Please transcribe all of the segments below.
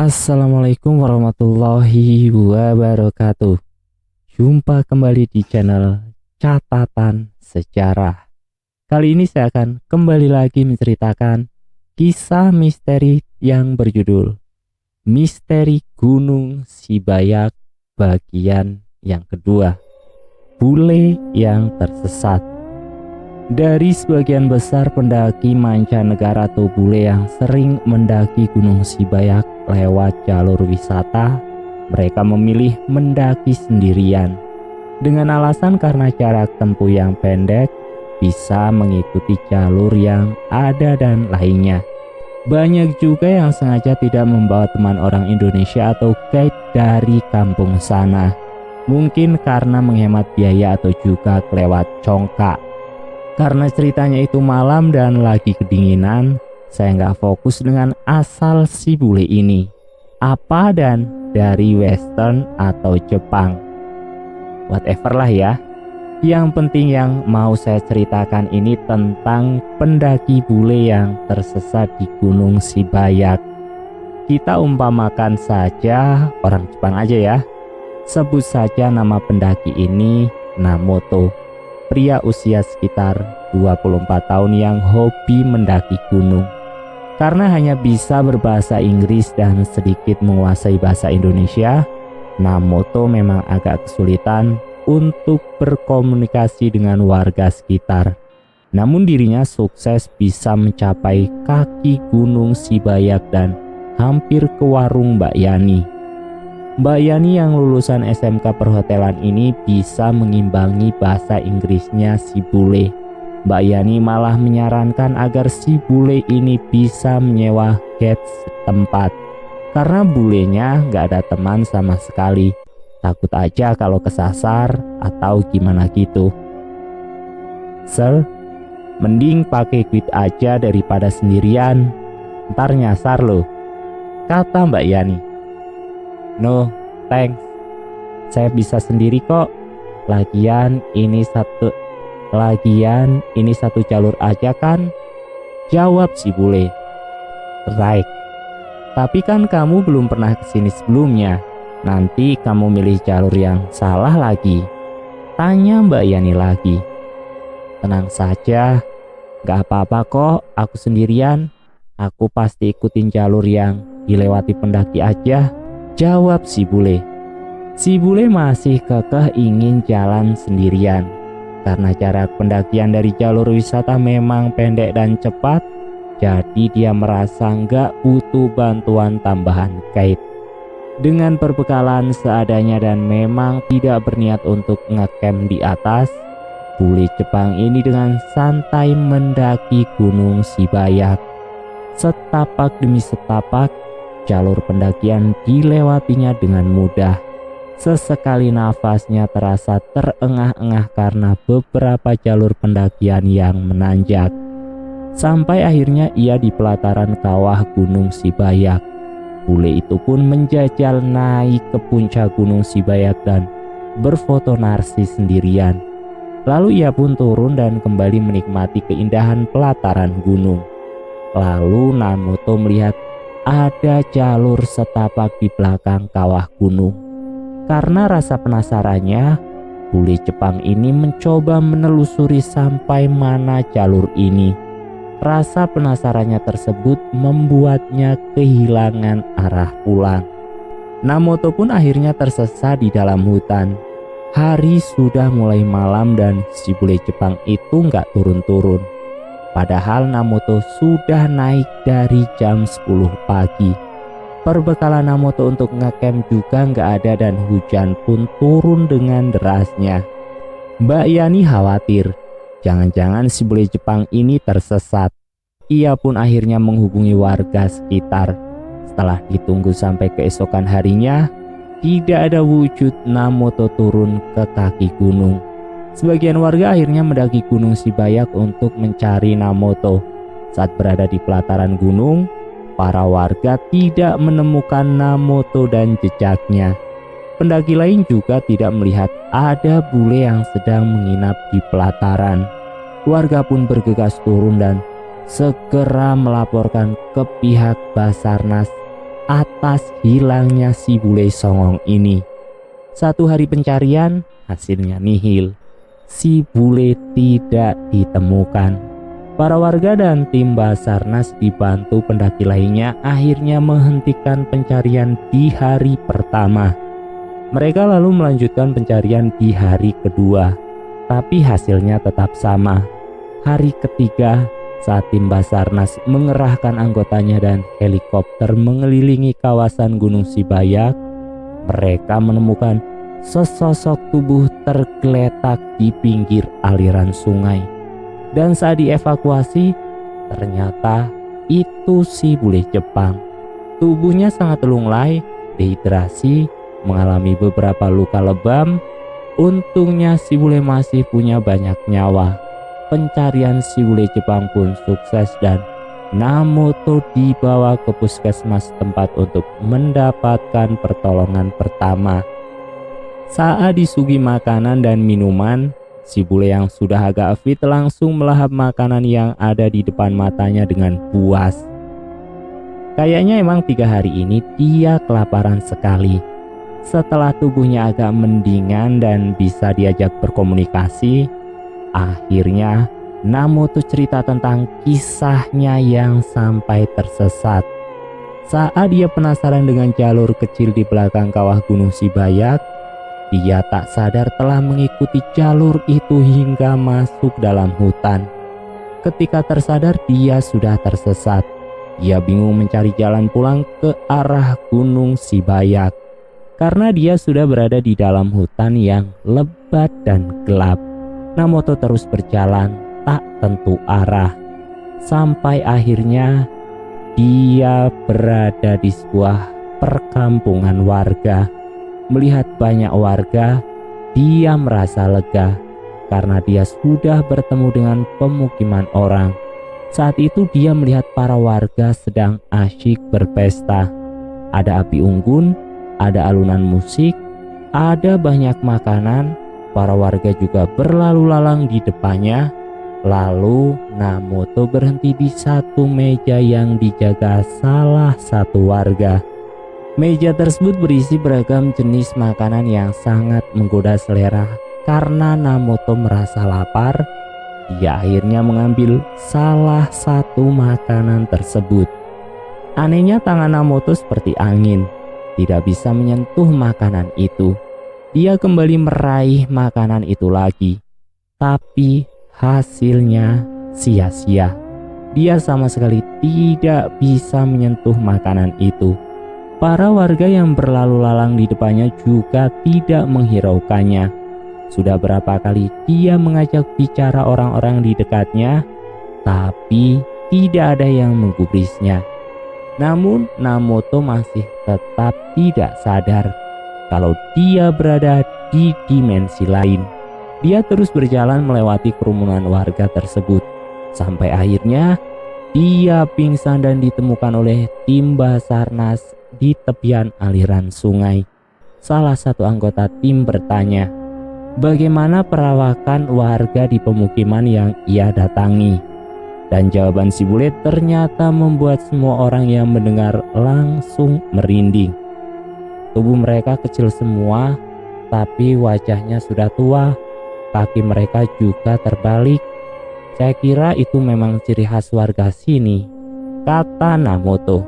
Assalamualaikum warahmatullahi wabarakatuh. Jumpa kembali di channel Catatan Sejarah. Kali ini saya akan kembali lagi menceritakan kisah misteri yang berjudul Misteri Gunung Sibayak bagian yang kedua, Bule yang Tersesat. Dari sebagian besar pendaki mancanegara atau bule yang sering mendaki Gunung Sibayak lewat jalur wisata, mereka memilih mendaki sendirian dengan alasan karena jarak tempuh yang pendek, bisa mengikuti jalur yang ada dan lainnya. Banyak juga yang sengaja tidak membawa teman orang Indonesia atau guide dari kampung sana, mungkin karena menghemat biaya atau juga kelewat congkak. Karena ceritanya itu malam dan lagi kedinginan, saya nggak fokus dengan asal si bule ini, apa dan dari Western atau Jepang. Whatever lah ya. Yang penting yang mau saya ceritakan ini tentang pendaki bule yang tersesat di Gunung Sibayak. Kita umpamakan saja orang Jepang aja ya. Sebut saja nama pendaki ini Namoto. Pria usia sekitar 24 tahun yang hobi mendaki gunung. Karena hanya bisa berbahasa Inggris dan sedikit menguasai bahasa Indonesia, Namoto memang agak kesulitan untuk berkomunikasi dengan warga sekitar. Namun dirinya sukses bisa mencapai kaki Gunung Sibayak dan hampir ke warung Mbak Yani. Mbak Yani yang lulusan SMK perhotelan ini bisa mengimbangi bahasa Inggrisnya si bule. Mbak Yani malah menyarankan agar si bule ini bisa menyewa guide setempat. Karena bulenya gak ada teman sama sekali. Takut aja kalau kesasar atau gimana gitu. Sir, mending pakai guide aja daripada sendirian. Ntar nyasar loh, kata Mbak Yani. No, thanks. Saya bisa sendiri kok. Lagian ini satu jalur aja kan? Jawab si bule. Right. Tapi kan kamu belum pernah kesini sebelumnya. Nanti kamu milih jalur yang salah lagi. Tanya Mbak Yani lagi. Tenang saja, gak apa-apa kok, aku sendirian. Aku pasti ikutin jalur yang dilewati pendaki aja. Jawab si bule. Si bule masih kekeh ingin jalan sendirian. Karena jarak pendakian dari jalur wisata memang pendek dan cepat, jadi dia merasa nggak butuh bantuan tambahan guide. Dengan perbekalan seadanya dan memang tidak berniat untuk ngecamp di atas, bule Jepang ini dengan santai mendaki Gunung Sibayak. Setapak demi setapak, jalur pendakian dilewatinya dengan mudah. Sesekali nafasnya terasa terengah-engah karena beberapa jalur pendakian yang menanjak. Sampai akhirnya ia di pelataran kawah Gunung Sibayak. Bule itu pun menjajal naik ke puncak Gunung Sibayak dan berfoto narsis sendirian. Lalu ia pun turun dan kembali menikmati keindahan pelataran gunung. Lalu Namoto melihat ada jalur setapak di belakang kawah gunung. Karena rasa penasarannya, bule Jepang ini mencoba menelusuri sampai mana jalur ini. Rasa penasarannya tersebut membuatnya kehilangan arah pulang. Namoto pun akhirnya tersesat di dalam hutan. Hari sudah mulai malam dan si bule Jepang itu nggak turun-turun. Padahal Namoto sudah naik dari jam 10 pagi. Perbekalan Namoto untuk ngecamp juga nggak ada dan hujan pun turun dengan derasnya. Mbak Yani khawatir, jangan-jangan si bule Jepang ini tersesat. Ia pun akhirnya menghubungi warga sekitar. Setelah ditunggu sampai keesokan harinya, tidak ada wujud Namoto turun ke kaki gunung. Sebagian warga akhirnya mendaki Gunung Sibayak untuk mencari Namoto. Saat berada di pelataran gunung, para warga tidak menemukan Namoto dan jejaknya. Pendaki lain juga tidak melihat ada bule yang sedang menginap di pelataran. Warga pun bergegas turun dan segera melaporkan ke pihak Basarnas atas hilangnya si bule songong ini. Satu hari pencarian, hasilnya nihil. Si bule tidak ditemukan. Para warga dan tim Basarnas dibantu pendaki lainnya akhirnya menghentikan pencarian di hari pertama. Mereka lalu melanjutkan pencarian di hari kedua, tapi hasilnya tetap sama. Hari ketiga, saat tim Basarnas mengerahkan anggotanya dan helikopter mengelilingi kawasan Gunung Sibayak, mereka menemukan sesosok tubuh tergeletak di pinggir aliran sungai. Dan saat dievakuasi, ternyata itu si bule Jepang. Tubuhnya sangat lunglai, dehidrasi, mengalami beberapa luka lebam. Untungnya si bule masih punya banyak nyawa. Pencarian si bule Jepang pun sukses dan Namoto dibawa ke puskesmas tempat untuk mendapatkan pertolongan pertama. Saat disuguhi makanan dan minuman, si bule yang sudah agak fit langsung melahap makanan yang ada di depan matanya dengan puas. Kayaknya emang 3 hari ini dia kelaparan sekali. Setelah tubuhnya agak mendingan dan bisa diajak berkomunikasi, akhirnya Namoto cerita tentang kisahnya yang sampai tersesat. Saat dia penasaran dengan jalur kecil di belakang kawah Gunung Sibayak, dia tak sadar telah mengikuti jalur itu hingga masuk dalam hutan. Ketika tersadar, dia sudah tersesat. Dia bingung mencari jalan pulang ke arah Gunung Sibayak karena dia sudah berada di dalam hutan yang lebat dan gelap. Namoto terus berjalan tak tentu arah sampai akhirnya dia berada di sebuah perkampungan warga. Melihat banyak warga, dia merasa lega karena dia sudah bertemu dengan pemukiman orang. Saat itu dia melihat para warga sedang asyik berpesta. Ada api unggun, ada alunan musik, ada banyak makanan. Para warga juga berlalu lalang di depannya. Lalu Namoto berhenti di satu meja yang dijaga salah satu warga. Meja tersebut berisi beragam jenis makanan yang sangat menggoda selera. Karena Namoto merasa lapar, dia akhirnya mengambil salah satu makanan tersebut. Anehnya tangan Namoto seperti angin, tidak bisa menyentuh makanan itu. Dia kembali meraih makanan itu lagi, tapi hasilnya sia-sia. Dia sama sekali tidak bisa menyentuh makanan itu. Para warga yang berlalu lalang di depannya juga tidak menghiraukannya. Sudah berapa kali dia mengajak bicara orang-orang di dekatnya, tapi tidak ada yang menggubrisnya. Namun Namoto masih tetap tidak sadar kalau dia berada di dimensi lain. Dia terus berjalan melewati kerumunan warga tersebut sampai akhirnya dia pingsan dan ditemukan oleh tim Basarnas di tepian aliran sungai. Salah satu anggota tim bertanya, bagaimana perawakan warga di pemukiman yang ia datangi? Dan jawaban si bule ternyata membuat semua orang yang mendengar langsung merinding. Tubuh mereka kecil semua, tapi wajahnya sudah tua. Kaki mereka juga terbalik. Saya kira itu memang ciri khas warga sini, kata Namoto.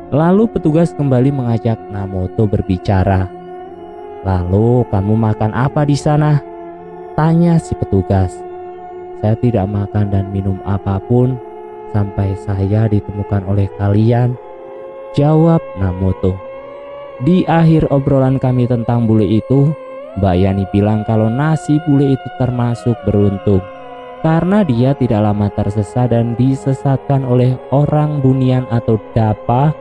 Lalu petugas kembali mengajak Namoto berbicara. Lalu kamu makan apa di sana? Tanya si petugas. Saya tidak makan dan minum apapun sampai saya ditemukan oleh kalian, jawab Namoto. Di akhir obrolan kami tentang bule itu, Mbak Yani bilang kalau nasi bule itu termasuk beruntung karena dia tidak lama tersesat dan disesatkan oleh orang bunian atau dapa,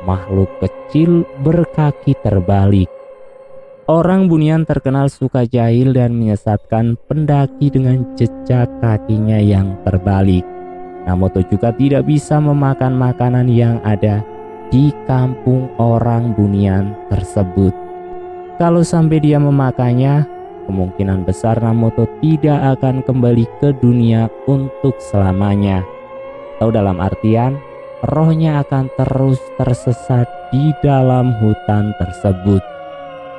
makhluk kecil berkaki terbalik. Orang bunian terkenal suka jahil dan menyesatkan pendaki dengan jejak kakinya yang terbalik. Namoto juga tidak bisa memakan makanan yang ada di kampung orang bunian tersebut. Kalau sampai dia memakannya, kemungkinan besar Namoto tidak akan kembali ke dunia untuk selamanya. Atau dalam artian, rohnya akan terus tersesat di dalam hutan tersebut.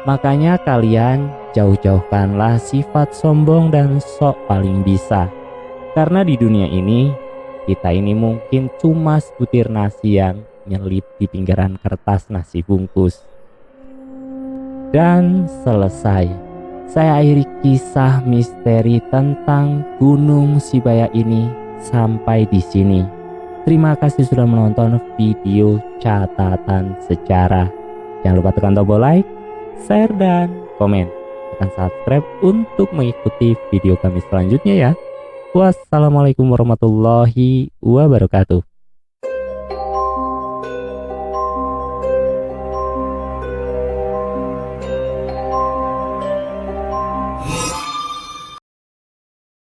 Makanya kalian jauh-jauhkanlah sifat sombong dan sok paling bisa. Karena di dunia ini, kita ini mungkin cuma sebutir nasi yang nyelip di pinggiran kertas nasi bungkus. Dan selesai. Saya akhiri kisah misteri tentang Gunung Sibaya ini sampai di sini. Terima kasih sudah menonton video catatan sejarah. Jangan lupa tekan tombol like, share, dan komen. Tekan subscribe untuk mengikuti video kami selanjutnya ya. Wassalamualaikum warahmatullahi wabarakatuh.